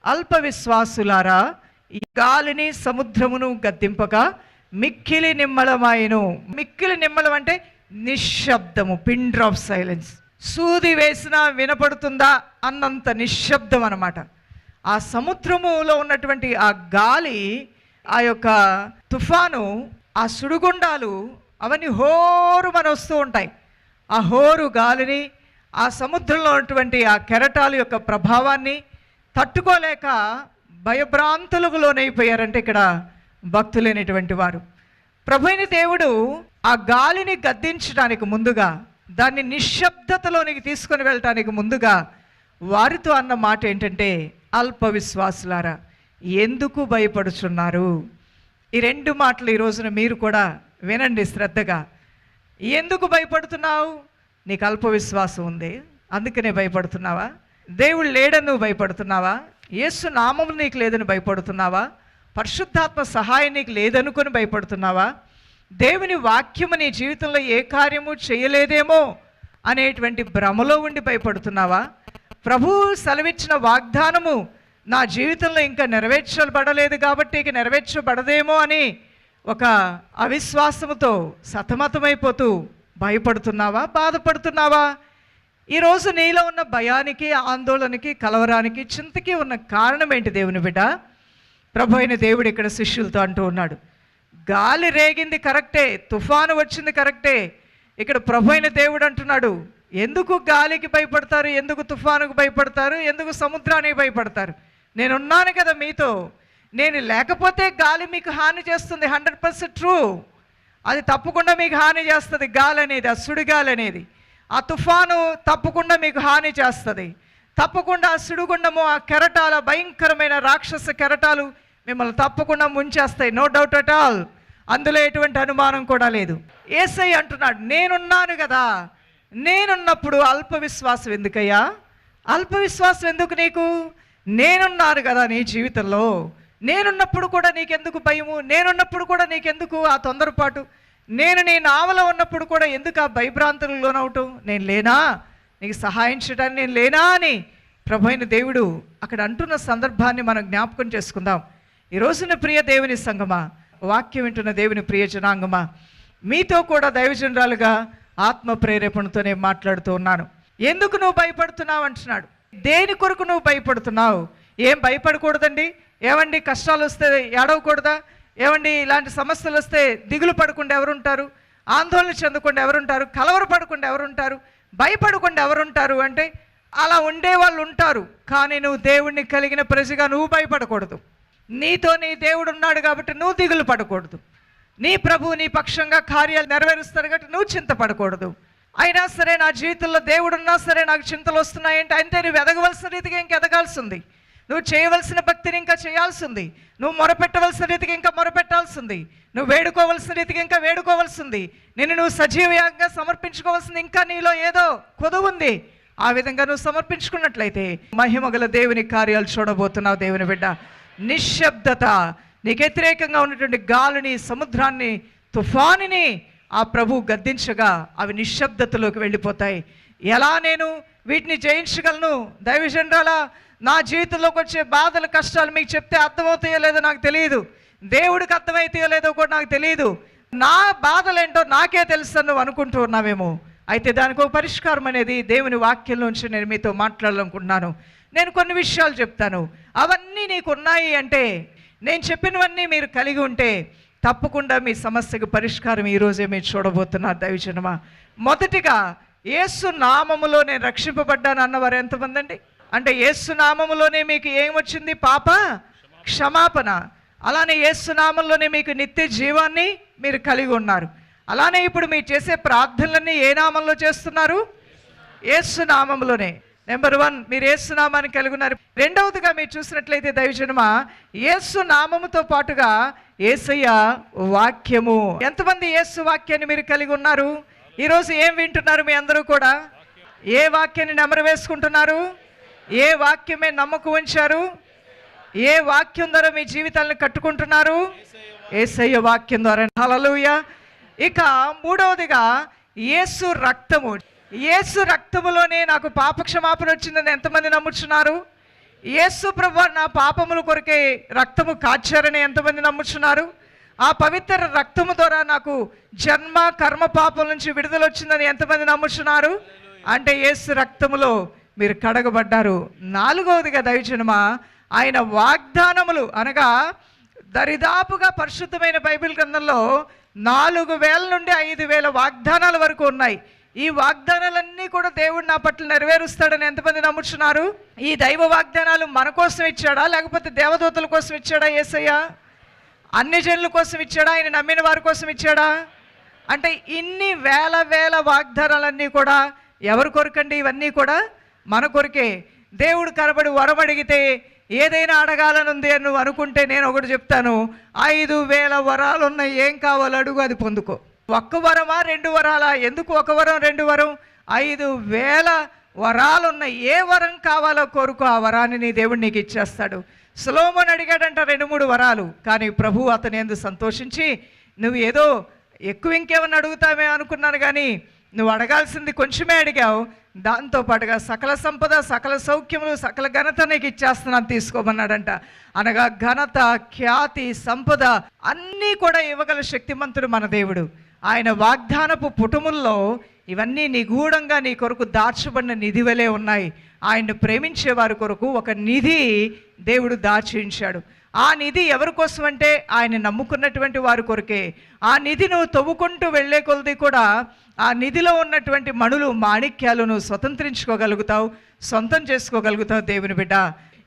అల్ప విశ్వాసులారా, ఈ గాలిని సముద్రమును గద్దింపక మిక్కిలి నిమ్మలమాయెను. మిక్కిలి నిమ్మలం అంటే నిశ్శబ్దము, పిన్ డ్రాప్ సైలెన్స్. సూది వేసినా వినపడుతుందా అన్నంత నిశ్శబ్దం అన్నమాట. ఆ సముద్రములో ఉన్నటువంటి ఆ గాలి, ఆ యొక్క తుఫాను, ఆ సుడిగుండాలు అవన్నీ హోరుమని వస్తూ ఉంటాయి. ఆ హోరు గాలిని, ఆ సముద్రంలో ఉన్నటువంటి ఆ కెరటాల యొక్క ప్రభావాన్ని తట్టుకోలేక భయభ్రాంతులకు లోనైపోయారంటే ఇక్కడ భక్తులైనటువంటి వారు. ప్రభువైన దేవుడు ఆ గాలిని గద్దించడానికి ముందుగా, దాన్ని నిశ్శబ్దతలోనికి తీసుకొని వెళ్ళటానికి ముందుగా వారితో అన్న మాట ఏంటంటే, అల్ప విశ్వాసులారా ఎందుకు భయపడుచున్నారు? ఈ రెండు మాటలు ఈ రోజున మీరు కూడా వినండి శ్రద్ధగా. ఎందుకు భయపడుతున్నావు? నీకు అల్ప విశ్వాసం ఉంది, అందుకనే భయపడుతున్నావా? దేవుడు లేడని నువ్వు భయపడుతున్నావా? యేసు నామము నీకు లేదని భయపడుతున్నావా? పరిశుద్ధాత్మ సహాయం నీకు లేదనుకొని భయపడుతున్నావా? దేవుని వాక్యము నీ జీవితంలో ఏ కార్యము చేయలేదేమో అనేటువంటి భ్రమలో ఉండి భయపడుతున్నావా? ప్రభువు సెలవిచ్చిన వాగ్దానము నా జీవితంలో ఇంకా నెరవేర్చబడలేదు కాబట్టి ఇక నెరవేర్చబడదేమో అని ఒక అవిశ్వాసముతో సతమతమైపోతూ భయపడుతున్నావా? బాధపడుతున్నావా? ఈరోజు నీలో ఉన్న భయానికి, ఆందోళనకి, కలవరానికి, చింతకి ఉన్న కారణం ఏంటి దేవుని బిడ్డ? ప్రభు అయిన దేవుడు ఇక్కడ శిష్యులతో అంటూ ఉన్నాడు, గాలి రేగింది కరెక్టే, తుఫాను వచ్చింది కరెక్టే. ఇక్కడ ప్రభు అయిన దేవుడు అంటున్నాడు, ఎందుకు గాలికి భయపడతారు? ఎందుకు తుఫానుకు భయపడతారు? ఎందుకు సముద్రానికి భయపడతారు? నేనున్నాను కదా మీతో. నేను లేకపోతే గాలి మీకు హాని చేస్తుంది, 100% ట్రూ. అది తప్పకుండా మీకు హాని చేస్తుంది. గాలి అనేది, ఆ సుడిగాలి అనేది, ఆ తుఫాను తప్పకుండా మీకు హాని చేస్తుంది. తప్పకుండా ఆ సుడిగుండము, ఆ కెరటాల భయంకరమైన రాక్షస కెరటాలు మిమ్మల్ని తప్పకుండా ముంచేస్తాయి. No doubt at all. అందులో ఎటువంటి అనుమానం కూడా లేదు. యేసయ్య అంటున్నాడు, నేనున్నాను కదా. నేనున్నప్పుడు అల్ప విశ్వాసం ఎందుకయ్యా? అల్ప విశ్వాసం ఎందుకు నీకు? నేనున్నాను కదా నీ జీవితంలో. నేనున్నప్పుడు కూడా నీకెందుకు భయము? నేనున్నప్పుడు కూడా నీకెందుకు ఆ తొందరపాటు? నేను నీ నావలో ఉన్నప్పుడు కూడా ఎందుకు ఆ భయభ్రాంతులకు లోనవటం? నేను లేనా? నీకు సహాయం చేయడానికి నేను లేనా అని ప్రభు అయిన దేవుడు అక్కడ అంటున్న సందర్భాన్ని మనం జ్ఞాపకం చేసుకుందాం. ఈ రోజున ప్రియ దేవుని సంగమా, వాక్యం వింటున్న దేవుని ప్రియ జనాంగమా, మీతో కూడా దైవజనరాలుగా ఆత్మ ప్రేరేపణతో నేను మాట్లాడుతూ ఉన్నాను. ఎందుకు నువ్వు భయపడుతున్నావు అంటున్నాడు. దేని కొరకు నువ్వు భయపడుతున్నావు? ఏం భయపడకూడదండి? ఏమండి కష్టాలు వస్తే ఏడవకూడదా? ఏమండి ఇలాంటి సమస్యలు వస్తే దిగులు పడకుండా ఎవరుంటారు? ఆందోళన చెందకుండా ఎవరుంటారు? కలవరపడకుండా ఎవరుంటారు? భయపడకుండా ఎవరుంటారు అంటే అలా ఉండే వాళ్ళు ఉంటారు. కానీ నువ్వు దేవుణ్ణి కలిగిన ప్రజగా నువ్వు భయపడకూడదు. నీతో నీ దేవుడు ఉన్నాడు కాబట్టి నువ్వు దిగులు పడకూడదు. నీ ప్రభు నీ పక్షంగా కార్యాలు నెరవేరుస్తారు కాబట్టి నువ్వు చింతపడకూడదు. అయినా సరే నా జీవితంలో దేవుడు ఉన్నా సరే నాకు చింతలు వస్తున్నాయంటే అంతే. నువ్వు ఎదగవలసిన రీతిగా ఇంకా ఎదగాల్సి ఉంది. నువ్వు చేయవలసిన భక్తిని ఇంకా చేయాల్సి ఉంది. నువ్వు మొరపెట్టవలసిన రీతికి ఇంకా మొరపెట్టాల్సి ఉంది. నువ్వు వేడుకోవలసిన రీతికి ఇంకా వేడుకోవాల్సి ఉంది. నిన్ను నువ్వు సజీవంగా సమర్పించుకోవాల్సింది ఇంకా నీలో ఏదో కొదువు ఉంది. ఆ విధంగా నువ్వు సమర్పించుకున్నట్లయితే మహిమగల దేవుని కార్యాలు చూడబోతున్నావు. దేవుని బిడ్డ, నిశ్శబ్దత, నీకు వ్యతిరేకంగా ఉన్నటువంటి గాలిని, సముద్రాన్ని, తుఫానిని ఆ ప్రభు గద్దించగా అవి నిశ్శబ్దతలోకి వెళ్ళిపోతాయి. ఎలా నేను వీటిని జయించగలను? దైవజనరాలా, నా జీవితంలోకి వచ్చే బాధలు, కష్టాలు మీకు చెప్తే అర్థమవుతాయో లేదో నాకు తెలియదు. దేవుడికి అర్థమవుతాయో లేదో కూడా నాకు తెలియదు. నా బాధలు ఏంటో నాకే తెలుసు నువ్వు అనుకుంటూ ఉన్నావేమో. అయితే దానికి ఒక పరిష్కారం అనేది దేవుని వాక్యంలోంచి నేను మీతో మాట్లాడాలనుకుంటున్నాను. నేను కొన్ని విషయాలు చెప్తాను. అవన్నీ నీకు ఉన్నాయి అంటే, నేను చెప్పినవన్నీ మీరు కలిగి ఉంటే తప్పకుండా మీ సమస్యకు పరిష్కారం ఈరోజే మీరు చూడబోతున్నారు దైవజనమా. మొదటిగా యేసు నామములో నేను రక్షింపబడ్డాను అన్నవారు ఎంతమంది అండి? అంటే యేసు నామములోనే మీకు ఏమొచ్చింది? పాప క్షమాపణ. అలానే యేసు నామంలోనే మీకు నిత్య జీవాన్ని మీరు కలిగి ఉన్నారు. అలానే ఇప్పుడు మీరు చేసే ప్రార్థనలన్నీ ఏ నామంలో చేస్తున్నారు? యేసు నామంలోనే. నెంబర్ 1, మీరు యేసు నామాన్ని కలిగి ఉన్నారు. రెండవదిగా మీరు చూసినట్లయితే దైవజనమా, యేసు నామముతో పాటుగా యేసయ్య వాక్యము. ఎంతమంది యేసు వాక్యాన్ని మీరు కలిగి ఉన్నారు? ఈరోజు ఏం వింటున్నారు మీ అందరూ కూడా? ఏ వాక్యాన్ని నెమరు వేసుకుంటున్నారు? ఏ వాక్యమే నమ్మకం ఉంచారు? ఏ వాక్యం ద్వారా మీ జీవితాలను కట్టుకుంటున్నారు? యేసయ్య వాక్యం ద్వారా. హల్లెలూయా. ఇక మూడవదిగా యేసు రక్తము. యేసు రక్తములోనే నాకు పాప క్షమాపణ వచ్చిందని ఎంతమంది నమ్ముచున్నారు? యేసు ప్రభువు నా పాపముల కొరకే రక్తము కార్చారని ఎంతమంది నమ్ముచున్నారు? ఆ పవిత్ర రక్తము ద్వారా నాకు జన్మ కర్మ పాపం నుంచి విడుదల వచ్చిందని ఎంతమంది నమ్ముచున్నారు? అంటే యేసు రక్తములో మీరు కడగబడ్డారు. నాలుగవదిగా దైవజనమా, ఆయన వాగ్దానములు అనగా దరిదాపుగా పరిశుద్ధమైన బైబిల్ గ్రంథంలో 4000 నుండి 5000 వాగ్దానాల వరకు ఉన్నాయి. ఈ వాగ్దానాలన్నీ కూడా దేవుడు నా పట్ల నెరవేరుస్తాడని ఎంతమంది నమ్ముచున్నారు? ఈ దైవ వాగ్దానాలు మన కోసం ఇచ్చాడా, లేకపోతే దేవదూతల కోసం ఇచ్చాడా యేసయ్య? అన్ని జనుల కోసం ఇచ్చాడా? ఆయన నమ్మిన వారి కోసం ఇచ్చాడా? అంటే ఇన్ని వేల వాగ్దానాలన్నీ కూడా ఎవరి కొరకండి? ఇవన్నీ కూడా మన కొరకే. దేవుడు కనబడి వరం అడిగితే ఏదైనా అడగాలనుంది అని నువ్వు అనుకుంటే నేను ఒకటి చెప్తాను, 5000 వరాలు ఉన్నాయి, ఏం కావాలో అడుగు, అది పొందుకో. ఒక్క వరమా 2 వరాలా? ఎందుకు 1 వరం 2 వరం? 5000 వరాలు ఉన్నాయి. ఏ వరం కావాలో కోరుకో, ఆ వరాన్ని నీ దేవుడు నీకు ఇచ్చేస్తాడు. సొలొమోను అడిగాడంట 2-3 వరాలు, కానీ ప్రభు అతని యందు సంతోషించి, నువ్వు ఏదో ఎక్కువ ఇంకేమన్నా అడుగుతామే అనుకున్నాను, కానీ నువ్వు అడగాల్సింది కొంచెమే అడిగావు, దాంతోపాటుగా సకల సంపద, సకల సౌఖ్యములు, సకల ఘనత నీకు ఇచ్చేస్తున్నాను, తీసుకోమన్నాడంట. అనగా ఘనత, ఖ్యాతి, సంపద అన్నీ కూడా ఇవ్వగల శక్తిమంతుడు మన దేవుడు. ఆయన వాగ్దానపు పుటముల్లో ఇవన్నీ నిగూఢంగా నీ కొరకు దాచబడిన నిధి వలె ఉన్నాయి. ఆయన్ను ప్రేమించే వారి కొరకు ఒక నిధి దేవుడు దాచి ఉంచాడు. ఆ నిధి ఎవరి కోసం అంటే ఆయన నమ్ముకున్నటువంటి వారి కొరకే. ఆ నిధి నువ్వు తవ్వుకుంటూ వెళ్ళే కొలది కూడా ఆ నిధిలో ఉన్నటువంటి మణులు, మాణిక్యాలను స్వతంత్రించుకోగలుగుతావు, సొంతం చేసుకోగలుగుతావు దేవుని బిడ్డ.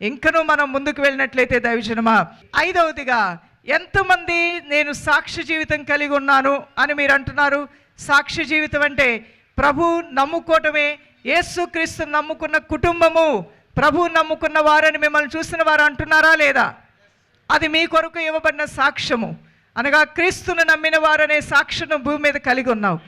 ఇంకనూ మనం ముందుకు వెళ్ళినట్లయితే దైవజనమా, 5వదిగా ఎంతమంది నేను సాక్ష్య జీవితం కలిగి ఉన్నాను అని మీరు అంటున్నారు? సాక్ష్య జీవితం అంటే ప్రభు నమ్ముకోవటమే. యేసుక్రీస్తు నమ్ముకున్న కుటుంబము, ప్రభు నమ్ముకున్న వారని మిమ్మల్ని చూసిన వారు అంటున్నారా లేదా? అది మీ కొరకు ఇవ్వబడిన సాక్ష్యము. అనగా క్రీస్తును నమ్మిన వారనే సాక్ష్యం భూమి మీద కలిగి ఉన్నావు.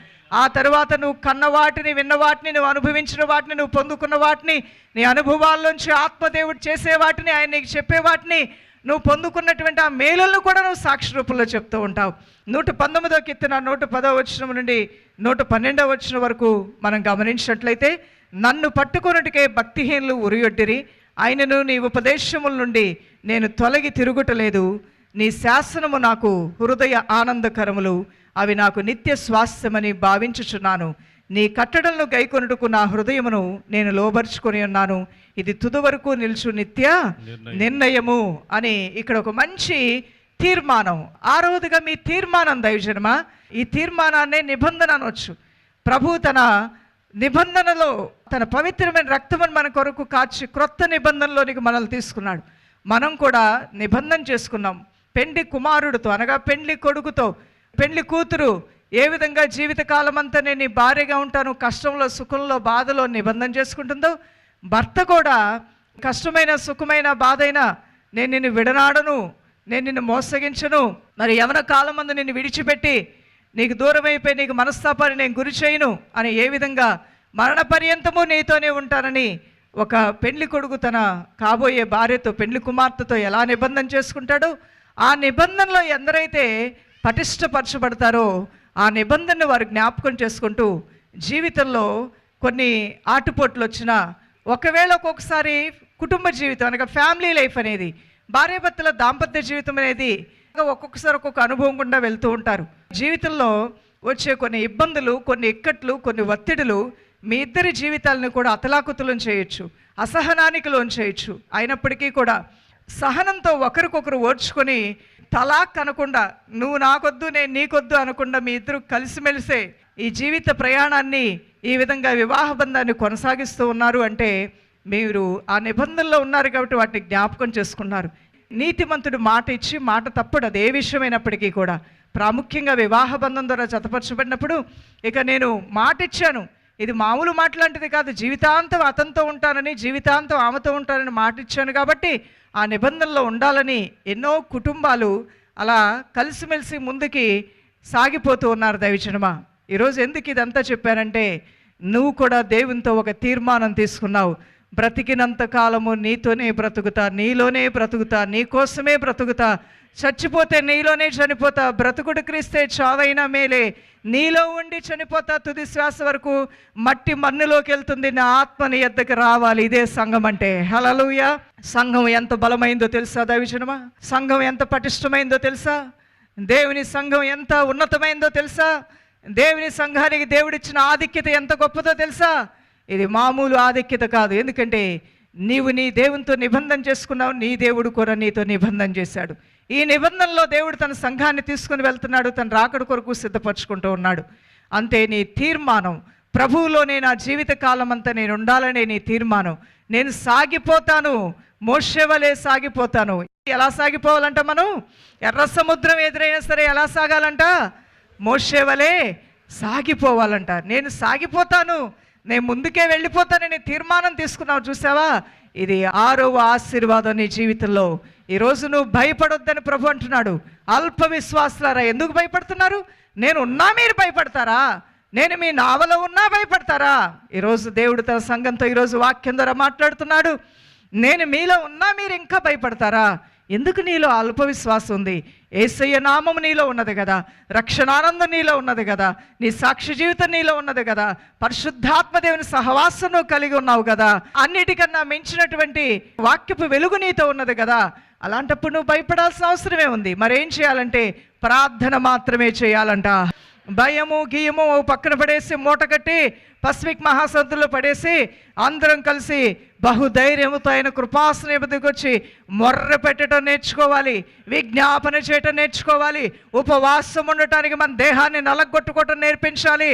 ఆ తర్వాత నువ్వు కన్న వాటిని, విన్న వాటిని, నువ్వు అనుభవించిన వాటిని, నువ్వు పొందుకున్న వాటిని, నీ అనుభవాల్లోంచి ఆత్మదేవుడు చేసే వాటిని, ఆయన నీకు చెప్పే వాటిని, నువ్వు పొందుకున్నటువంటి ఆ మేలులను కూడా నువ్వు సాక్షి రూపంలో చెప్తూ ఉంటావు. 119వ కీర్తన 110వ వచనం నుండి 112వ వచనం వరకు మనం గమనించినట్లయితే, నన్ను పట్టుకొనుటకే భక్తిహీనులు ఉరియొడ్డిరి, ఆయనను నీ ఉపదేశముల నుండి నేను తొలగి తిరుగుటలేదు. నీ శాసనము నాకు హృదయ ఆనందకరములు, అవి నాకు నిత్య స్వాస్థ్యమని భావించుచున్నాను. నీ కట్టడలను గైకొనుటకు నా హృదయమును నేను లోబరుచుకొని ఉన్నాను. ఇది తుది వరకు నిలుచు నిత్య నిర్ణయము అని ఇక్కడ ఒక మంచి తీర్మానం. 6వదిగా మీ తీర్మానం దైవజనమా. ఈ తీర్మానాన్నే నిబంధన అనొచ్చు. ప్రభు తన నిబంధనలో తన పవిత్రమైన రక్తమును మన కొరకు కాచి క్రొత్త నిబంధనలోనికి మనల్ని తీసుకున్నాడు. మనం కూడా నిబంధన చేసుకున్నాం. పెండ్లి కుమారుడితో అనగా పెండ్లి కొడుకుతో, పెండ్లి కూతురు ఏ విధంగా జీవితకాలం అంతా నేను నీ భార్యగా ఉంటాను, కష్టంలో సుఖంలో బాధలో నిబంధన చేసుకుంటుందో, భర్త కూడా కష్టమైన సుఖమైన బాధైనా నేను నిన్ను విడనాడను, నేను నిన్ను మోసగించను, మరి యవన కాలం మందు నిన్ను విడిచిపెట్టి నీకు దూరం అయిపోయి నీకు మనస్తాపాన్ని నేను గురి చేయను అని ఏ విధంగా మరణ పర్యంతము నీతోనే ఉంటానని ఒక పెండ్లి కొడుకు తన కాబోయే భార్యతో, పెండ్లి కుమార్తెతో ఎలా నిబంధన చేసుకుంటాడో, ఆ నిబంధనలో ఎందరైతే పటిష్టపరచబడతారో ఆ నిబంధనను వారు జ్ఞాపకం చేసుకుంటూ జీవితంలో కొన్ని ఆటుపోట్లు వచ్చినా, ఒకవేళ ఒక్కొక్కసారి కుటుంబ జీవితం అనగా ఫ్యామిలీ లైఫ్ అనేది, భార్యాభర్తల దాంపత్య జీవితం అనేది ఒక్కొక్కసారి ఒక్కొక్క అనుభవం గుండా వెళ్తూ ఉంటారు. జీవితంలో వచ్చే కొన్ని ఇబ్బందులు, కొన్ని ఇక్కట్లు, కొన్ని ఒత్తిడులు మీ ఇద్దరి జీవితాలను కూడా అతలాకుతలం చేయొచ్చు, అసహనానికి లోన్ చేయొచ్చు. అయినప్పటికీ కూడా సహనంతో ఒకరికొకరు ఓర్చుకొని తలాక్ అనకుండా, నువ్వు నాకొద్దు నేను నీకొద్దు అనకుండా మీ ఇద్దరు కలిసిమెలిసే ఈ జీవిత ప్రయాణాన్ని, ఈ విధంగా వివాహ బంధాన్ని కొనసాగిస్తూ ఉన్నారు అంటే మీరు ఆ నిబంధనలో ఉన్నారు కాబట్టి వాటిని జ్ఞాపకం చేసుకున్నారు. నీతిమంతుడు మాట ఇచ్చి మాట తప్పుడు, అది ఏ విషయమైనప్పటికీ కూడా ప్రాముఖ్యంగా వివాహ బంధం ద్వారా జతపరచబడినప్పుడు, ఇక నేను మాట ఇచ్చాను, ఇది మామూలు మాట లాంటిది కాదు, జీవితాంతం అతనితో ఉంటానని, జీవితాంతం ఆమెతో ఉంటానని మాట ఇచ్చాను కాబట్టి ఆ నిబంధనలో ఉండాలని ఎన్నో కుటుంబాలు అలా కలిసిమెలిసి ముందుకి సాగిపోతూ ఉన్నారు దైవజనమా. ఈరోజు ఎందుకు ఇదంతా చెప్పానంటే, నువ్వు కూడా దేవునితో ఒక తీర్మానం తీసుకున్నావు. బ్రతికినంత కాలము నీతోనే బ్రతుకుతా, నీలోనే బ్రతుకుతా, నీ కోసమే బ్రతుకుతా, చచ్చిపోతే నీలోనే చనిపోతా, బ్రతుకుడు క్రీస్తే చావైనా మేలే, నీలో ఉండి చనిపోతా, తుది శ్వాస వరకు మట్టి మన్నులోకి వెళ్తుంది, నా ఆత్మ నీ యొద్దకు రావాలి. ఇదే సంఘం అంటే. హల్లెలూయా. సంఘం ఎంత బలమైందో తెలుసా దైవజనమా? సంఘం ఎంత పటిష్టమైందో తెలుసా? దేవుని సంఘం ఎంత ఉన్నతమైందో తెలుసా? దేవుని సంఘానికి దేవుడిచ్చిన ఆధిక్యత ఎంత గొప్పదో తెలుసా? ఇది మామూలు ఆధిక్యత కాదు. ఎందుకంటే నీవు నీ దేవునితో నిబంధన చేసుకున్నావు, నీ దేవుడు కూడా నీతో నిబంధన చేశాడు. ఈ నిబంధనలో దేవుడు తన సంఘాన్ని తీసుకుని వెళ్తున్నాడు, తన రాకడ కొరకు సిద్ధపరచుకుంటూ ఉన్నాడు. అంతే నీ తీర్మానం. ప్రభువులోనే నా జీవిత కాలం అంతా నేను ఉండాలనే నీ తీర్మానం. నేను సాగిపోతాను, మోషే వలె సాగిపోతాను. ఎలా సాగిపోవాలంట? మనం ఎర్ర సముద్రం ఎదురైనా సరే ఎలా సాగాలంట? మోషే వలె సాగిపోవాలంట. నేను సాగిపోతాను, నేను ముందుకే వెళ్ళిపోతానని తీర్మానం తీసుకున్నావు. చూసావా? ఇది 6వ ఆశీర్వాదం నీ జీవితంలో. ఈరోజు నువ్వు భయపడొద్దని ప్రభు అంటున్నాడు. అల్ప విశ్వాసులారా ఎందుకు భయపడుతున్నారు? నేను ఉన్నా మీరు భయపడతారా? నేను మీ నావలో ఉన్నా భయపడతారా? ఈరోజు దేవుడు తన సంఘంతో ఈరోజు వాక్యం ద్వారా మాట్లాడుతున్నాడు. నేను మీలో ఉన్నా మీరు ఇంకా భయపడతారా? ఎందుకు నీలో అల్ప విశ్వాసం ఉంది? యేసయ్య నామము నీలో ఉన్నది కదా, రక్షణానందం నీలో ఉన్నది కదా, నీ సాక్షి జీవితం నీలో ఉన్నది కదా, పరిశుద్ధాత్మ దేవుని సహవాసం నువ్వు కలిగి ఉన్నావు కదా, అన్నిటికన్నా మించినటువంటి వాక్యపు వెలుగు నీతో ఉన్నది కదా. అలాంటప్పుడు నువ్వు భయపడాల్సిన అవసరమే ఉంది. మరేం చేయాలంటే ప్రార్థన మాత్రమే చేయాలంట. భయము గీయము పక్కన పడేసి మూట కట్టి పసిఫిక్ మహాసముద్రంలో పడేసి అందరం కలిసి బహుధైర్యముతో ఆయన కృపాసనం ఎదుగుకి వచ్చి మొర్ర పెట్టడం నేర్చుకోవాలి, విజ్ఞాపన చేయటం నేర్చుకోవాలి, ఉపవాసం ఉండటానికి మన దేహాన్ని నలగొట్టుకోవటం నేర్పించాలి,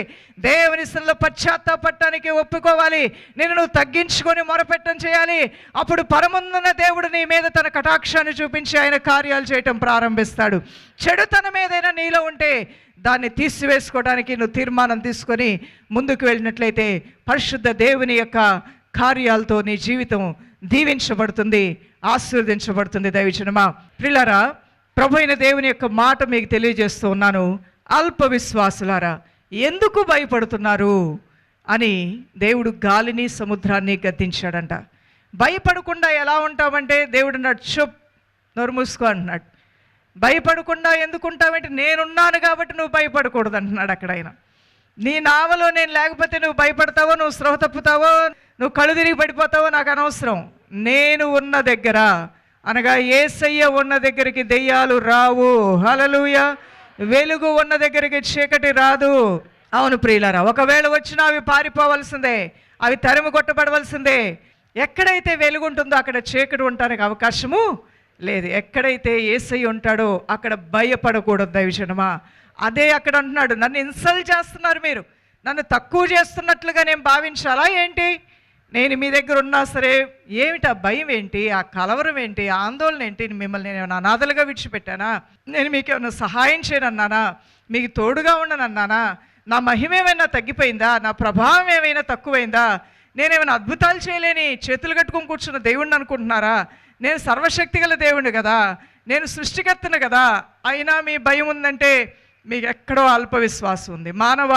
దేవుని సన్నిధిలో పశ్చాత్తాపడటానికి ఒప్పుకోవాలి, నేను నువ్వు తగ్గించుకొని మొరపెట్టడం చేయాలి. అప్పుడు పరమున్న దేవుడు నీ మీద తన కటాక్షాన్ని చూపించి ఆయన కార్యాలు చేయటం ప్రారంభిస్తాడు. చెడుతనం ఏదైనా నీలో ఉంటే దాన్ని తీసివేసుకోవడానికి నువ్వు తీర్మానం తీసుకొని ముందుకు వెళ్ళినట్లయితే పరిశుద్ధ దేవుని యొక్క కార్యాలతో నీ జీవితం దీవించబడుతుంది, ఆశీర్వదించబడుతుంది. దైవజనమా, ప్రియులారా, ప్రభు అయిన దేవుని యొక్క మాట మీకు తెలియజేస్తూ ఉన్నాను. అల్ప విశ్వాసులారా ఎందుకు భయపడుతున్నారు అని దేవుడు గాలిని సముద్రాన్ని గద్దించాడంట. భయపడకుండా ఎలా ఉంటామంటే దేవుడు అన్నాడు, చుప్, నోరు మూసుకో అంటున్నాడు. భయపడకుండా ఎందుకుంటావంటే నేనున్నాను కాబట్టి నువ్వు భయపడకూడదు అంటున్నాడు. అక్కడ ఆయన నీ నావలో నేను లేకపోతే నువ్వు భయపడతావో, నువ్వు స్పృహ తప్పుతావో, నువ్వు కళ్ళు తిరిగి పడిపోతావో నాకు అనవసరం. నేను ఉన్న దగ్గర అనగా యేసయ్య ఉన్న దగ్గరికి దెయ్యాలు రావు. హల్లెలూయా. వెలుగు ఉన్న దగ్గరికి చీకటి రాదు. అవును ప్రియులారా, ఒకవేళ వచ్చినా అవి పారిపోవలసిందే, అవి తరిమి కొట్టబడవలసిందే. ఎక్కడైతే వెలుగు ఉంటుందో అక్కడ చీకటి ఉండడానికి అవకాశము లేదు. ఎక్కడైతే యేసయ్య ఉంటాడో అక్కడ భయపడకూడదు దైవజనమా. అదే అక్కడ అంటున్నాడు, నన్ను ఇన్సల్ట్ చేస్తున్నారు, మీరు నన్ను తక్కువ చేస్తున్నట్లుగా నేను భావించాలా ఏంటి? నేను మీ దగ్గర ఉన్నా సరే ఏమిటి ఆ భయం ఏంటి, ఆ కలవరం ఏంటి, ఆ ఆందోళన ఏంటి? మిమ్మల్ని నేను ఏమైనా అనాథలుగా విడిచిపెట్టానా? నేను మీకు ఏమైనా సహాయం చేయనన్నానా? మీకు తోడుగా ఉండనన్నానా? నా మహిమ ఏమైనా తగ్గిపోయిందా? నా ప్రభావం ఏమైనా తక్కువైందా? నేనేమైనా అద్భుతాలు చేయలేని చేతులు కట్టుకొని కూర్చున్న దేవుణ్ణి అనుకుంటున్నారా? నేను సర్వశక్తి గల దేవుణ్ణి కదా, నేను సృష్టికర్తను కదా. అయినా మీ భయం ఉందంటే మీకు ఎక్కడో అల్ప విశ్వాసం ఉంది. మానవ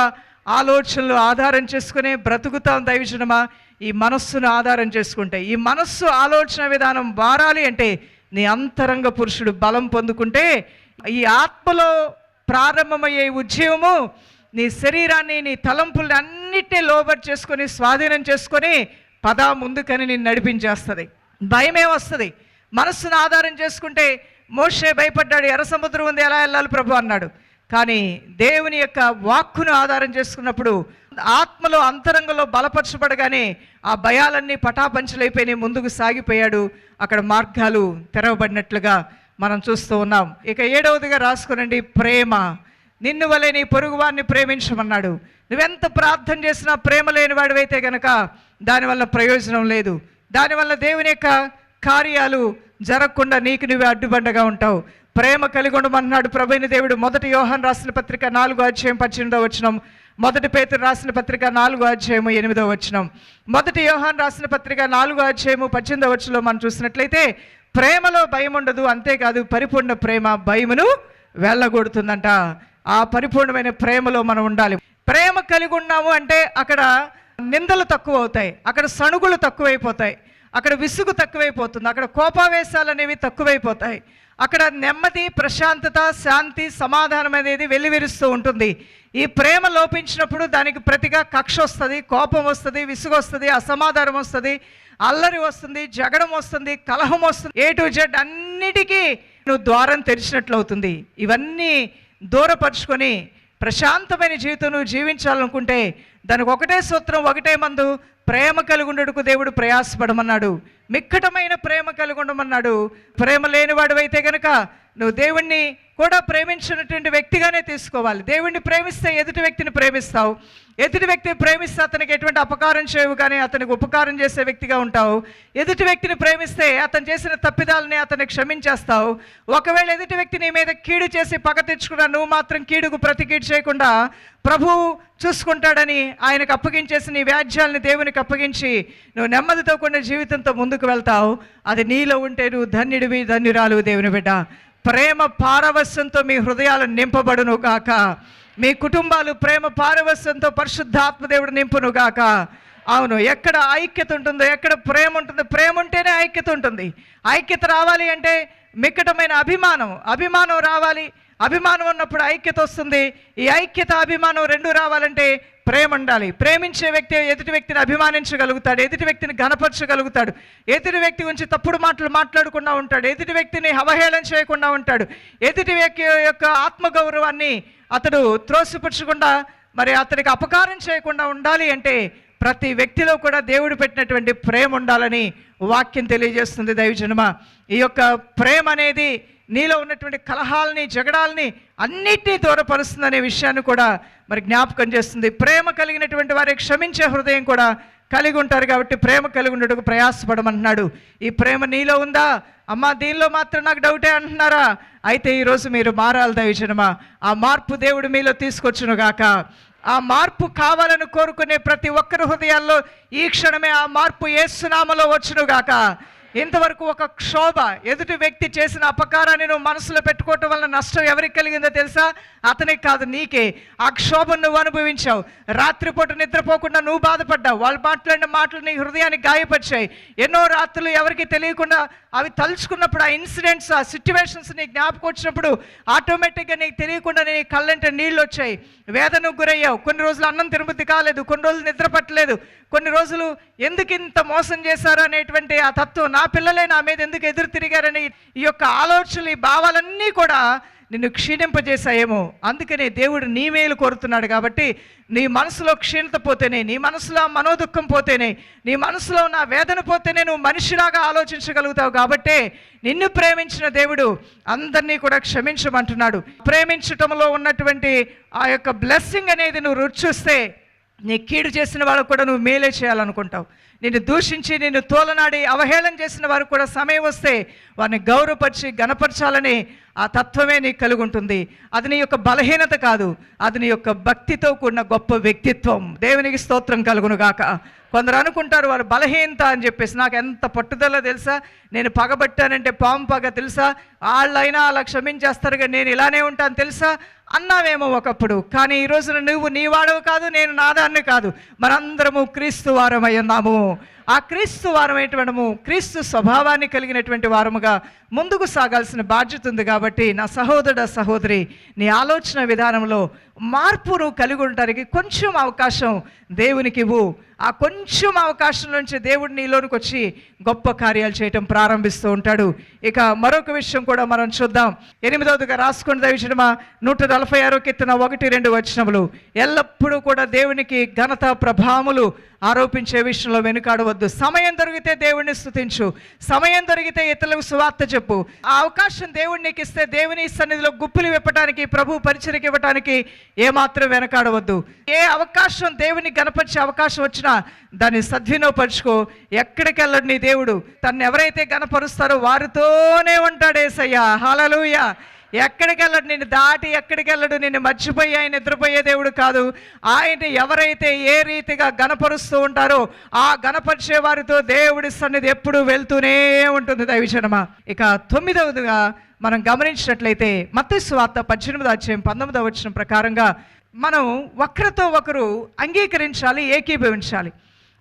ఆలోచనలు ఆధారం చేసుకునే బ్రతుకుతాం దైవజనమా. ఈ మనస్సును ఆధారం చేసుకుంటే, ఈ మనస్సు ఆలోచన విధానం మారాలి అంటే నీ అంతరంగ పురుషుడు బలం పొందుకుంటే ఈ ఆత్మలో ప్రారంభమయ్యే ఉద్యమము నీ శరీరాన్ని, నీ తలంపుల్ని అన్నిటినీ లోబర్ చేసుకొని స్వాధీనం చేసుకొని పదా ముందుకని నేను నడిపించేస్తుంది. భయమే వస్తుంది. మనస్సును ఆధారం చేసుకుంటే మోషే భయపడ్డాడు, ఎర్ర సముద్రం ఉంది, ఎలా వెళ్ళాలి ప్రభు అన్నాడు. కానీ దేవుని యొక్క వాక్కును ఆధారం చేసుకున్నప్పుడు ఆత్మలో అంతరంగంలో బలపరచబడగానే ఆ భయాలన్నీ పటాపంచలైపోయినాయి, ముందుకు సాగిపోయాడు. అక్కడ మార్గాలు తెరవబడినట్లుగా మనం చూస్తూ ఉన్నాం. ఇక 7వదిగా రాసుకునండి, ప్రేమ. నిన్ను వలె నీ పొరుగువారిని ప్రేమించమన్నాడు. నువ్వెంత ప్రార్థన చేసినా ప్రేమ లేని వాడివైతే గనక దానివల్ల ప్రయోజనం లేదు. దానివల్ల దేవుని యొక్క కార్యాలు జరగకుండా నీకు నువ్వే అడ్డుబండగా ఉంటావు. ప్రేమ కలిగి ఉండమన్నాడు ప్రభువైన దేవుడు. 1 యోహాను రాసిన పత్రిక 4:18 1 పేతురు రాసిన పత్రిక 4:8 1 యోహాను రాసిన పత్రిక 4:18 మనం చూసినట్లయితే ప్రేమలో భయం ఉండదు, అంతేకాదు పరిపూర్ణ ప్రేమ భయమును వెళ్ళగొడుతుందంట. ఆ పరిపూర్ణమైన ప్రేమలో మనం ఉండాలి. ప్రేమ కలిగి ఉన్నాము అంటే అక్కడ నిందలు తక్కువ అవుతాయి, అక్కడ సణుగులు తక్కువైపోతాయి, అక్కడ విసుగు తక్కువైపోతుంది, అక్కడ కోపావేశాలు అనేవి తక్కువైపోతాయి, అక్కడ నెమ్మది, ప్రశాంతత, శాంతి, సమాధానం అనేది వెల్లివిరుస్తూ ఉంటుంది. ఈ ప్రేమ లోపించినప్పుడు దానికి ప్రతిగా కక్ష వస్తుంది, కోపం వస్తుంది, విసుగు వస్తుంది, అసమాధానం వస్తుంది, అల్లరి వస్తుంది, జగడం వస్తుంది, కలహం వస్తుంది. A to Z అన్నిటికీ నువ్వు ద్వారం తెరిచినట్లు అవుతుంది. ఇవన్నీ దూరపరుచుకొని ప్రశాంతమైన జీవితం నువ్వు జీవించాలనుకుంటే దానికి ఒకటే సూత్రం, ఒకటే మందు, ప్రేమ కలిగి ఉండటకు దేవుడు ప్రయాసపడమన్నాడు. మిక్కటమైన ప్రేమ కలిగి ఉండమన్నాడు. ప్రేమ లేనివాడు అయితే కనుక నువ్వు దేవుణ్ణి కూడా ప్రేమించినటువంటి వ్యక్తిగానే తీసుకోవాలి. దేవుణ్ణి ప్రేమిస్తే ఎదుటి వ్యక్తిని ప్రేమిస్తావు, ఎదుటి వ్యక్తిని ప్రేమిస్తే అతనికి ఎటువంటి అపకారం చేయవు కానీ అతనికి ఉపకారం చేసే వ్యక్తిగా ఉంటావు. ఎదుటి వ్యక్తిని ప్రేమిస్తే అతను చేసిన తప్పిదాలని అతన్ని క్షమించేస్తావు. ఒకవేళ ఎదుటి వ్యక్తి నీ మీద కీడు చేసి పగ తెచ్చుకున్నా నువ్వు మాత్రం కీడుకు ప్రతి కీడు చేయకుండా ప్రభువు చూసుకుంటాడని ఆయనకు అప్పగించేసి నీ వ్యాజ్యాలని దేవునికి అప్పగించి నువ్వు నెమ్మదితో కూడిన జీవితంతో ముందుకు వెళ్తావు. అది నీలో ఉంటే నువ్వు ధన్యుడివి, ధన్యురాలు దేవుని బిడ్డ. ప్రేమ పారవస్యంతో మీ హృదయాలు నింపబడును గాక. మీ కుటుంబాలు ప్రేమ పారవస్యంతో పరిశుద్ధాత్మదేవుడు నింపును గాక. అవును, ఎక్కడ ఐక్యత ఉంటుందో, ఎక్కడ ప్రేమ ఉంటుందో, ప్రేమ ఉంటేనే ఐక్యత ఉంటుంది. ఐక్యత రావాలి అంటే మిక్కటమైన అభిమానం రావాలి. అభిమానం ఉన్నప్పుడు ఐక్యత వస్తుంది. ఈ ఐక్యత, అభిమానం రెండు రావాలంటే ప్రేమ ఉండాలి. ప్రేమించే వ్యక్తి ఎదుటి వ్యక్తిని అభిమానించగలుగుతాడు, ఎదుటి వ్యక్తిని గణపరచగలుగుతాడు, ఎదుటి వ్యక్తి గురించి తప్పుడు మాటలు మాట్లాడకుండా ఉంటాడు, ఎదుటి వ్యక్తిని అవహేళన చేయకుండా ఉంటాడు, ఎదుటి వ్యక్తి యొక్క ఆత్మగౌరవాన్ని అతడు త్రోసిపుచ్చకుండా మరి అతనికి అపకారం చేయకుండా ఉండాలి అంటే ప్రతి వ్యక్తిలో కూడా దేవుడు పెట్టినటువంటి ప్రేమ ఉండాలని వాక్యం తెలియజేస్తుంది. దైవజనమ, ఈ యొక్క ప్రేమ అనేది నీలో ఉన్నటువంటి కలహాలని, జగడాలని అన్నిటినీ దూరపరుస్తుందనే విషయాన్ని కూడా మరి జ్ఞాపకం చేస్తుంది. ప్రేమ కలిగినటువంటి వారి క్షమించే హృదయం కూడా కలిగి ఉంటారు కాబట్టి ప్రేమ కలిగి ఉండటకు ప్రయాసపడమంటున్నాడు. ఈ ప్రేమ నీలో ఉందా? అమ్మా దీనిలో మాత్రం నాకు డౌటే అంటున్నారా? అయితే ఈరోజు మీరు మారాలి దైవజనమా. ఆ మార్పు దేవుడు మీలో తీసుకొచ్చునుగాక. ఆ మార్పు కావాలని కోరుకునే ప్రతి ఒక్కరి హృదయాల్లో ఈ క్షణమే ఆ మార్పు యేసు నామములో వచ్చునుగాక. ఇంతవరకు ఒక క్షోభ, ఎదుటి వ్యక్తి చేసిన అపకారాన్ని నువ్వు మనసులో పెట్టుకోవటం వల్ల నష్టం ఎవరికి కలిగిందో తెలుసా? అతనికి కాదు, నీకే. ఆ క్షోభను నువ్వు అనుభవించావు. రాత్రిపూట నిద్రపోకుండా నువ్వు బాధపడ్డావు. వాళ్ళు మాట్లాడిన మాటలు నీ హృదయాన్ని గాయపరిచాయి. ఎన్నో రాత్రులు ఎవరికి తెలియకుండా అవి తలుచుకున్నప్పుడు ఆ ఇన్సిడెంట్స్, ఆ సిచ్యువేషన్స్ నీకు జ్ఞాపకం వచ్చినప్పుడు ఆటోమేటిక్గా నీకు తెలియకుండా నీ కళ్ళంటే నీళ్ళు వచ్చాయి. వేదనకు గురయ్యావు. కొన్ని రోజులు అన్నం తినబుద్ధి కాలేదు, కొన్ని రోజులు నిద్ర పట్టలేదు, కొన్ని రోజులు ఎందుకు ఇంత మోసం చేశారు అనేటువంటి ఆ తత్వం, నా పిల్లలే నా మీద ఎందుకు ఎదురు తిరిగారని ఈ యొక్క ఆలోచనలు, ఈ భావాలన్నీ కూడా నిన్ను క్షీణింపజేశాయేమో. అందుకనే దేవుడు నీ మేలు కోరుతున్నాడు. కాబట్టి నీ మనసులో క్షీణత పోతేనే, నీ మనసులో మనోదుఖం పోతేనే, నీ మనసులో నా వేదన పోతేనే నువ్వు మనిషిలాగా ఆలోచించగలుగుతావు. కాబట్టే నిన్ను ప్రేమించిన దేవుడు అందరినీ కూడా క్షమించమంటున్నాడు. ప్రేమించటంలో ఉన్నటువంటి ఆ యొక్క బ్లెస్సింగ్ అనేది నువ్వు రుచి చూస్తే నీ కీడు చేసిన వాళ్ళకు కూడా నువ్వు మేలే చేయాలనుకుంటావు. నిన్ను దూషించి నిన్ను తోలనాడి అవహేళన చేసిన వారు కూడా సమయం వస్తే వారిని గౌరవపరిచి గణపరచాలని ఆ తత్వమే నీకు కలిగి ఉంటుంది. అది నీ యొక్క బలహీనత కాదు, అది నీ యొక్క భక్తితో కూడిన గొప్ప వ్యక్తిత్వం. దేవునికి స్తోత్రం కలుగును గాక. కొందరు అనుకుంటారు వారు బలహీనత అని చెప్పేసి. నాకు ఎంత పట్టుదల తెలుసా, నేను పగబట్టానంటే పాము పగ తెలుసా, వాళ్ళైనా అలా క్షమించేస్తారు కానీ నేను ఇలానే ఉంటాను తెలుసా అన్నావేమో ఒకప్పుడు. కానీ ఈ రోజున నువ్వు నీ వాడవు కాదు, నేను నాదాన్ని కాదు, మనందరము క్రీస్తు వారమై ఉన్నాము. ఆ క్రీస్తు వారమైనటువంటి క్రీస్తు స్వభావాన్ని కలిగినటువంటి వారముగా ముందుకు సాగాల్సిన బాధ్యత ఉంది. కాబట్టి నా సహోదరుడు, సహోదరి, నీ ఆలోచన విధానంలో మార్పును కలిగి ఉండటానికి కొంచెం అవకాశం దేవునికి ఇవ్వు. ఆ కొంచెం అవకాశం నుంచి దేవుడు నీలోనికి వచ్చి గొప్ప కార్యాలు చేయటం ప్రారంభిస్తూ ఉంటాడు. ఇక మరొక విషయం కూడా మనం చూద్దాం. 8వదిగా రాసుకున్న దైవజనమా 146 కీర్తన 1-2 వచనములు. ఎల్లప్పుడూ కూడా దేవునికి ఘనత ప్రభావములు ఆరోపించే విషయంలో వెనుకాడవద్దు. సమయం దొరికితే దేవుణ్ణి స్తుతించు, సమయం దొరికితే ఇతరులకు సువార్త చెప్పు. ఆ అవకాశం దేవుడు నీకు ఇస్తే దేవుని సన్నిధిలో గుప్పులు విప్పటానికి, ప్రభు పరిచర్యకి ఇవ్వటానికి ఏమాత్రం వెనకాడవద్దు. ఏ అవకాశం దేవుని గణపరిచే అవకాశం వచ్చినా దాన్ని సద్వినియోగపరుచుకో. ఎక్కడికి వెళ్ళడు నీ దేవుడు. తను ఎవరైతే గణపరుస్తారో వారితోనే ఉంటాడు యేసయ్య. హల్లెలూయా. ఎక్కడికి వెళ్ళడు, నిన్ను దాటి ఎక్కడికి వెళ్ళడు, నిన్ను మర్చిపోయి ఆయన నిద్రపోయే దేవుడు కాదు. ఆయన ఎవరైతే ఏ రీతిగా గణపరుస్తూ ఉంటారో ఆ గణపరిచే వారితో దేవుడి సన్నిధి ఎప్పుడు వెళ్తూనే ఉంటుంది దైవజనమా. ఇక 9వదిగా మనం గమనించినట్లయితే మత్తయి సువార్త 18వ అధ్యాయం 19వ వచనం ప్రకారంగా మనం ఒకరితో ఒకరు అంగీకరించాలి, ఏకీభవించాలి.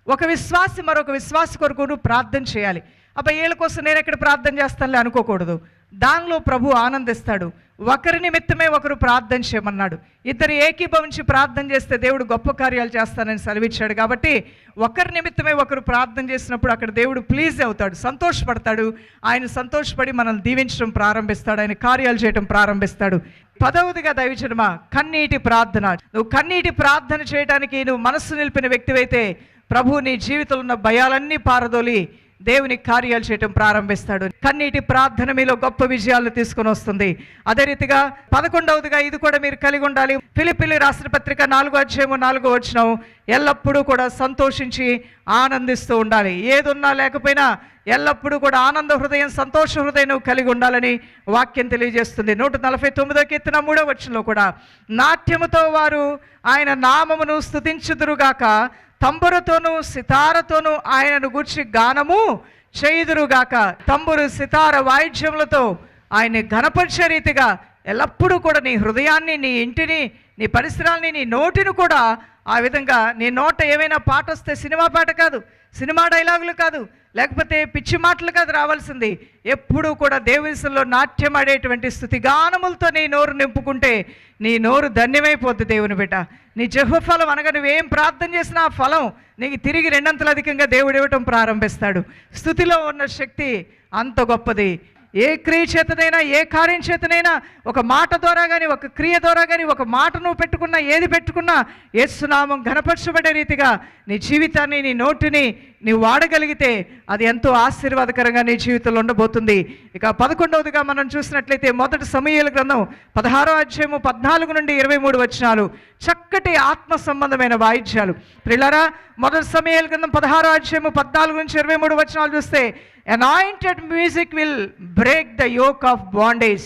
ఒక విశ్వాసి మరొక విశ్వాసి కొరకు ప్రార్థన చేయాలి. అబ్బాయి వీళ్ళ కోసం నేను ఎక్కడ ప్రార్థన చేస్తానులే అనుకోకూడదు. దానిలో ప్రభు ఆనందిస్తాడు. ఒకరి నిమిత్తమే ఒకరు ప్రార్థన చేయమన్నాడు. ఇద్దరు ఏకీభవించి ప్రార్థన చేస్తే దేవుడు గొప్ప కార్యాలు చేస్తానని సెలవిచ్చాడు. కాబట్టి ఒకరి నిమిత్తమే ఒకరు ప్రార్థన చేసినప్పుడు అక్కడ దేవుడు ప్లీజ్ అవుతాడు, సంతోషపడతాడు. ఆయన సంతోషపడి మనల్ని దీవించడం ప్రారంభిస్తాడు, ఆయన కార్యాలు చేయడం ప్రారంభిస్తాడు. 10వదిగా దైవజనమా, కన్నీటి ప్రార్థన. నువ్వు కన్నీటి ప్రార్థన చేయడానికి నువ్వు మనస్సు నిలిపిన వ్యక్తివైతే ప్రభు నీ జీవితంలో ఉన్న భయాలన్నీ పారదోలి దేవుని కార్యాలు చేయటం ప్రారంభిస్తాడు. కన్నీటి ప్రార్థన మీలో గొప్ప విజయాలను తీసుకొని వస్తుంది. అదే రీతిగా 11వదిగా ఇది కూడా మీరు కలిగి ఉండాలి. ఫిలిప్పీయులకు రాసిన పత్రిక 4:4 ఎల్లప్పుడూ కూడా సంతోషించి ఆనందిస్తూ ఉండాలి. ఏదున్నా లేకపోయినా ఎల్లప్పుడూ కూడా ఆనంద హృదయం, సంతోష హృదయం నువ్వు కలిగి ఉండాలని వాక్యం తెలియజేస్తుంది. 149వ కీర్తన 3వ వచనంలో కూడా నాట్యముతో వారు ఆయన నామమును స్తుతించుదురుగాక, తంబురతోనూ సితారతోనూ ఆయనను గూర్చి గానము చేయుదురుగాక. తంబురు సితార వాయిద్యములతో ఆయన్ని ఘనపరిచే రీతిగా ఎల్లప్పుడూ కూడా నీ హృదయాన్ని, నీ ఇంటిని, నీ పరిసరాల్ని, నీ నోటిని కూడా ఆ విధంగా, నీ నోట ఏమైనా పాట వస్తే సినిమా పాట కాదు, సినిమా డైలాగులు కాదు, లేకపోతే పిచ్చి మాటలు కాదు రావాల్సింది. ఎప్పుడూ కూడా దేవునిలో నాట్యం ఆడేటువంటి స్తుతిగానములతో నీ నోరు నింపుకుంటే నీ నోరు ధన్యమైపోద్ది. దేవుని బిడ్డ, నీ జెహోవా ఫలం అనగా నువ్వేం ప్రార్థన చేసినా ఆ ఫలం నీకు తిరిగి 2 అధికంగా దేవుడు ఇవ్వటం ప్రారంభిస్తాడు. స్తుతిలో ఉన్న శక్తి అంత గొప్పది. ఏ క్రియ చేతనైనా, ఏ కార్యం చేతనైనా, ఒక మాట ద్వారా కానీ, ఒక క్రియ ద్వారా కానీ, ఒక మాట నువ్వు పెట్టుకున్నా, ఏది పెట్టుకున్నా యేసు నామం ఘనపరచబడే రీతిగా నీ జీవితాన్ని, నీ నోటిని నీవు వాడగలిగితే అది ఎంతో ఆశీర్వాదకరంగా నీ జీవితంలో ఉండబోతుంది. ఇక 11వదిగా మనం చూసినట్లయితే మొదటి సమూయేలు గ్రంథం 16:14-23 చక్కటి ఆత్మ సంబంధమైన వాయిద్యాలు. ప్రియులారా, మొదటి సమూయేలు గ్రంథం 16:14-23 చూస్తే anointed music will break the yoke of bondage.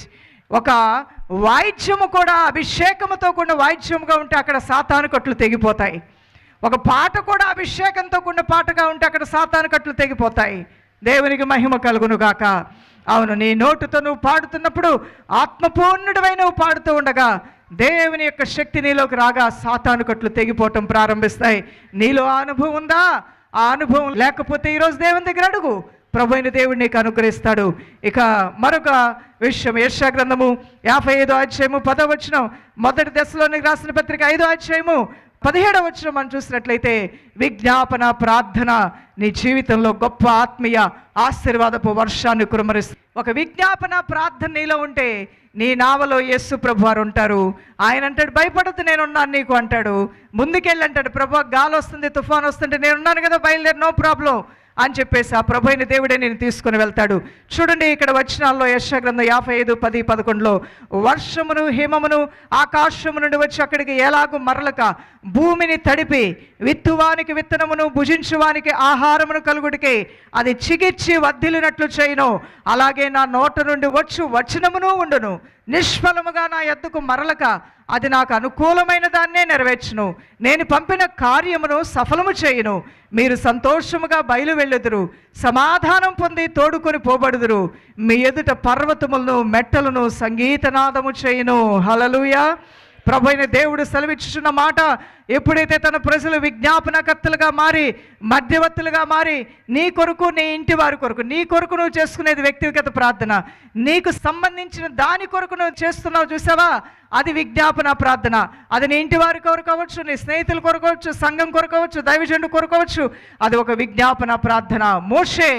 ఒక వాయిద్యము కూడా అభిషేకముతో కూడిన వాయిద్యముగా ఉంటే అక్కడ సాతాను కట్లు తెగిపోతాయి. ఒక పాట కూడా అభిషేకంతో కూడిన పాటగా ఉంటే అక్కడ సాతాను కట్లు తెగిపోతాయి. దేవునికి మహిమ కలుగును గాక. అవును, నీ నోటుతో నువ్వు పాడుతున్నప్పుడు, ఆత్మపూర్ణుడివై నువ్వు పాడుతూ ఉండగా దేవుని యొక్క శక్తి నీలోకి రాగా సాతాను కట్లు తెగిపోవటం ప్రారంభిస్తాయి. నీలో ఆ అనుభవం ఉందా? ఆ అనుభవం లేకపోతే ఈరోజు దేవుని దగ్గర అడుగు, ప్రభు అయిన దేవుడు నీకు అనుగ్రహిస్తాడు. ఇక మరొక విషయం, యెషయా గ్రంథము 55:10 మొదటి దశలోనికి రాసిన పత్రిక 5:17 మనం చూసినట్లయితే విజ్ఞాపన ప్రార్థన నీ జీవితంలో గొప్ప ఆత్మీయ ఆశీర్వాదపు వర్షాన్ని కురుమరిస్తుంది. ఒక విజ్ఞాపన ప్రార్థన నీలో ఉంటే నీ నావలో యేసు ప్రభు వారు ఉంటారు. ఆయన అంటాడు, భయపడద్దు నేనున్నాను నీకు అంటాడు. ముందుకెళ్ళి అంటాడు, ప్రభు గాలి వస్తుంది, తుఫాన్ వస్తుంటే నేనున్నాను కదా, బయలుదేరి, నో ప్రాబ్లం అని చెప్పేసి ఆ ప్రభు అయిన దేవుడే నేను తీసుకుని వెళ్తాడు. చూడండి, ఇక్కడ వచనాల్లో యెషయా గ్రంథం 55:10-11 వర్షమును హిమమును ఆకాశము నుండి వచ్చి అక్కడికి ఎలాగూ మరలక భూమిని తడిపి విత్తువానికి విత్తనమును భుజించువానికి ఆహారమును కలుగుడికి అది చిగిర్చి వర్ధిల్లినట్లు చేయను, అలాగే నా నోట నుండి వచ్చు వచనమును ఉండును. నిష్ఫలముగా నా యొద్దకు మరలక అది నాకు అనుకూలమైన దాన్నే నెరవేర్చును. నేను పంపిన కార్యమును సఫలము చేయును. మీరు సంతోషముగా బయలు వెళ్ళుదురు, సమాధానం పొంది తోడుకొని పోబడుదురు. మీ ఎదుట పర్వతములను మెట్టలను సంగీతనాదము చేయును. హల్లెలూయా. ప్రభు అయిన దేవుడు సెలవిచ్చుచున్న మాట, ఎప్పుడైతే తన ప్రజలు విజ్ఞాపనకర్తలుగా మారి, మధ్యవర్తులుగా మారి, నీ కొరకు, నీ ఇంటి వారి కొరకు, నీ కొరకు నువ్వు చేసుకునేది వ్యక్తిగత ప్రార్థన, నీకు సంబంధించిన దాని కొరకు నువ్వు చేస్తున్నావు చూసావా, అది విజ్ఞాపన ప్రార్థన. అది నీ ఇంటి వారి కొరకు అవ్వచ్చు, నీ స్నేహితుల కొరకు అవ్వచ్చు, సంఘం కొరకు అవ్వచ్చు, దైవజనుడు కొరకు అవ్వచ్చు. అది ఒక విజ్ఞాపన ప్రార్థన. మోషే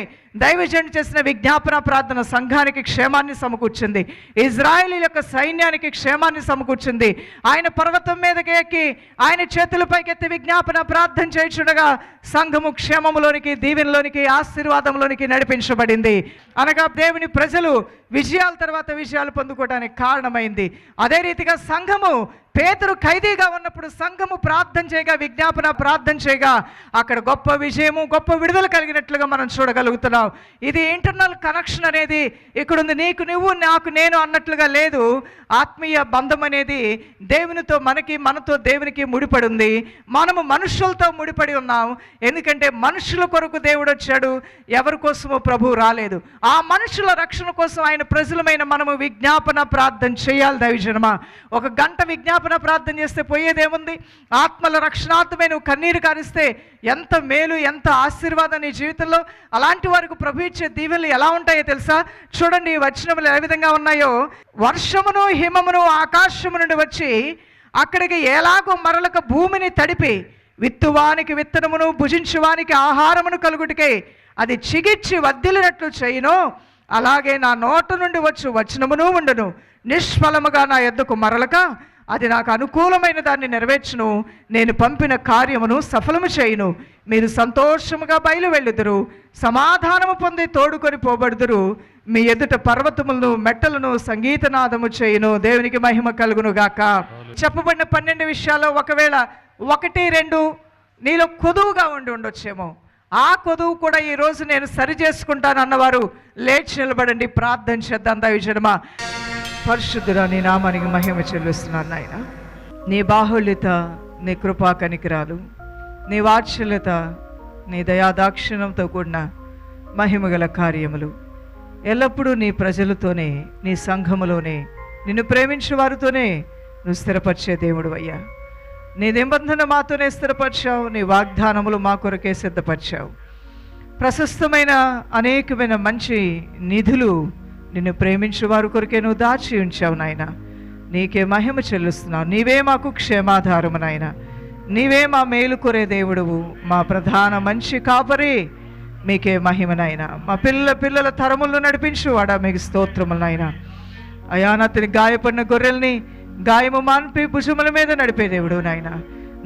దైవజనుడు చేసిన విజ్ఞాపన ప్రార్థన సంఘానికి క్షేమాన్ని సమకూర్చింది, ఇజ్రాయేలీల యొక్క సైన్యానికి క్షేమాన్ని సమకూర్చింది. ఆయన పర్వతం మీదకి ఎక్కి ఆయన చేతులపైకి ఎత్తి విజ్ఞాపన ప్రార్థన చేయుచుండగా సంఘము క్షేమములోనికి, దీవెనలోనికి, ఆశీర్వాదంలోనికి నడిపించబడింది. అనగా దేవుని ప్రజలు విజయాల తర్వాత విజయాలు పొందుకోవడానికి కారణమైంది. అదే రీతిగా సంఘము పేతురు ఖైదీగా ఉన్నప్పుడు సంఘము ప్రార్థన చేయగా, విజ్ఞాపన ప్రార్థన చేయగా అక్కడ గొప్ప విజయము, గొప్ప విడుదల కలిగినట్లుగా మనం చూడగలుగుతున్నాం. ఇది ఇంటర్నల్ కనెక్షన్ అనేది ఇక్కడ ఉంది. నీకు నువ్వు, నాకు నేను అన్నట్లుగా లేదు. ఆత్మీయ బంధం అనేది దేవునితో మనకి, మనతో దేవునికి ముడిపడి ఉంది. మనము మనుషులతో ముడిపడి ఉన్నాం. ఎందుకంటే మనుషుల కొరకు దేవుడు వచ్చాడు, ఎవరి కోసమో ప్రభు రాలేదు. ఆ మనుషుల రక్షణ కోసం ఆయన ప్రజలమైన మనము విజ్ఞాపన ప్రార్థన చేయాలి. దైవజనమా, 1 గంట విజ్ఞాపన విజ్ఞాపన ప్రార్థన చేస్తే పోయేదేముంది? ఆత్మల రక్షణార్థమే నువ్వు కన్నీరు కారిస్తే ఎంత మేలు, ఎంత ఆశీర్వాదం నీ జీవితంలో. అలాంటి వారికి ప్రభు ఇచ్చే దీవెనలు ఎలా ఉంటాయో తెలుసా? చూడండి, ఈ వచనములు ఏ విధంగా ఉన్నాయో. వర్షమును హిమమును ఆకాశము నుండి వచ్చి అక్కడికి ఎలాగో మరలక భూమిని తడిపి విత్తువానికి విత్తనమును భుజించువానికి ఆహారమును కలుగుటికే అది చిగిర్చి వర్ధిల్లినట్లు చేయును, అలాగే నా నోట నుండి వచ్చు వచనమును ఉండును. నిష్ఫలముగా నా యొద్దకు మరలక అది నాకు అనుకూలమైన దాన్ని నెరవేర్చును. నేను పంపిన కార్యమును సఫలము చేయును. మీరు సంతోషముగా బయలు వెళ్ళుదురు, సమాధానము పొంది తోడుకొని పోబడుదురు. మీ ఎదుట పర్వతములను మెట్టలను సంగీతనాదము చేయును. దేవునికి మహిమ కలుగును గాక. చెప్పబడిన 12 విషయాల్లో ఒకవేళ 1, 2 నీలో కొదువుగా ఉండొచ్చేమో. ఆ కొదువు కూడా ఈరోజు నేను సరి చేసుకుంటాను అన్నవారు లేచి నిలబడండి, ప్రార్థన చేద్దాం. దైవజనమా, పరిశుద్ధుడా, నీ నామానికి మహిమ చెల్లిస్తున్నాను నాయన. నీ బాహుళ్యత, నీ కృపా కనికరాలు, నీ వాత్సల్యత, నీ దయాదాక్షిణ్యంతో కూడిన మహిమగల కార్యములు ఎల్లప్పుడూ నీ ప్రజలతోనే, నీ సంఘములోనే, నిన్ను ప్రేమించే వారితోనే నువ్వు స్థిరపరిచే దేవుడు అయ్యా. నీ నిబంధన మాతోనే స్థిరపరిచావు, నీ వాగ్దానములు మా కొరకే సిద్ధపరిచావు. ప్రశస్తమైన అనేకమైన మంచి నిధులు నిన్ను ప్రేమించే వారి కొరకే నువ్వు దాచి ఉంచావు నాయన. నీకే మహిమ చెల్లిస్తున్నావు. నీవే మాకు క్షేమాధారము నాయన. నీవే మా మేలు కోరే దేవుడువు, మా ప్రధాన మంచి కాపరి. మీకే మహిమ నాయన. మా పిల్లల తరములను నడిపించువాడా, మీకు స్తోత్రములు నాయన. అయానతని గాయపడిన గొర్రెల్ని గాయము మాన్పి భుజముల మీద నడిపే దేవుడు నాయన.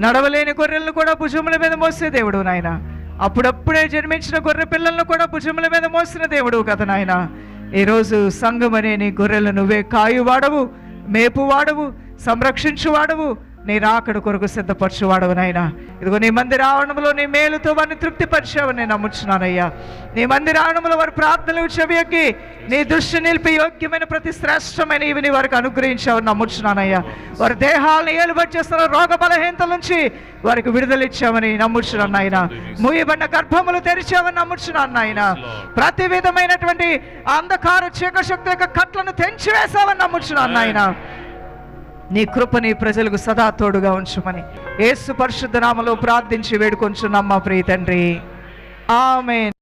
నడవలేని గొర్రెలను కూడా భుజముల మీద మోసే దేవుడు నాయన. అప్పుడప్పుడే జన్మించిన గొర్రె పిల్లలను కూడా భుజముల మీద మోసిన దేవుడు కదా నాయన. ఈరోజు సంఘమనే నీ గొర్రెలు నువ్వే కాయువాడవు, మేపువాడవు, సంరక్షించువాడవు, నీ రాకడ కొరకు సిద్ధపరచువాడవు నాయన. ఇదిగో నీ మందిర ఆవరణంలో నీ మేలుతో వారిని తృప్తిపరిచావని నేను నమ్ముచున్నానయ్యా. నీ మందిర ఆవరణంలో వారి ప్రార్థనలు చెవియొక్కి నీ దృష్టి నిలిపి యోగ్యమైన ప్రతి శ్రేష్టమైన ఇవిని వారికి అనుగ్రహించావని నమ్ముచున్నానయ్యా. వారి దేహాలను ఏలుబడి చేస్తున్న రోగ బలహీనతల నుంచి వారికి విడుదల ఇచ్చామని నమ్ముచున్నాను నాయన. మూయబడిన గర్భములు తెరిచావని నమ్ముచున్నాను నాయన. ప్రతి విధమైనటువంటి అంధకార చీకటి శక్తి యొక్క కట్లను తెంచివేశావని నమ్ముచున్నాను నాయన. నీ కృపని ప్రజలకు సదా తోడుగా ఉంచుమని యేసు పరిశుద్ధ నామములో ప్రార్థించి వేడుకొంచున్నాం మా ప్రియ తండ్రి. ఆమేన్.